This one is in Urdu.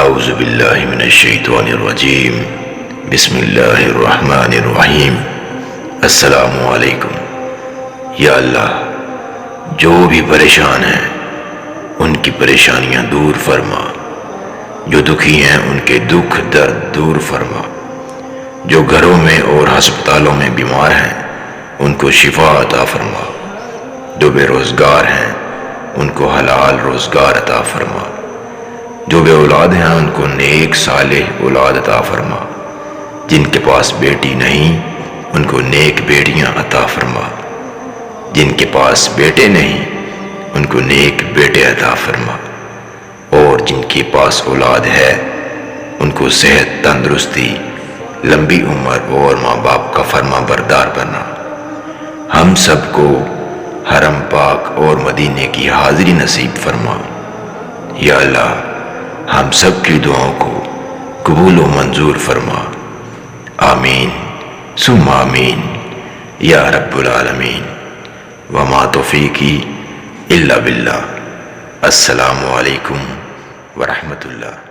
اعوذ باللہ من الشیطان الرجیم بسم اللہ الرحمن الرحیم السلام علیکم۔ یا اللہ، جو بھی پریشان ہیں ان کی پریشانیاں دور فرما، جو دکھی ہیں ان کے دکھ درد دور فرما، جو گھروں میں اور ہسپتالوں میں بیمار ہیں ان کو شفا عطا فرما، جو بے روزگار ہیں ان کو حلال روزگار عطا فرما، جو بے اولاد ہیں ان کو نیک صالح اولاد عطا فرما، جن کے پاس بیٹی نہیں ان کو نیک بیٹیاں عطا فرما، جن کے پاس بیٹے نہیں ان کو نیک بیٹے عطا فرما، اور جن کے پاس اولاد ہے ان کو صحت، تندرستی، لمبی عمر اور ماں باپ کا فرما بردار بنا۔ ہم سب کو حرم پاک اور مدینے کی حاضری نصیب فرما۔ یا اللہ، ہم سب کی دعاؤں کو قبول و منظور فرما۔ آمین ثم آمین یا رب العالمین۔ وما توفیقی الا باللہ۔ السلام علیکم ورحمۃ اللہ۔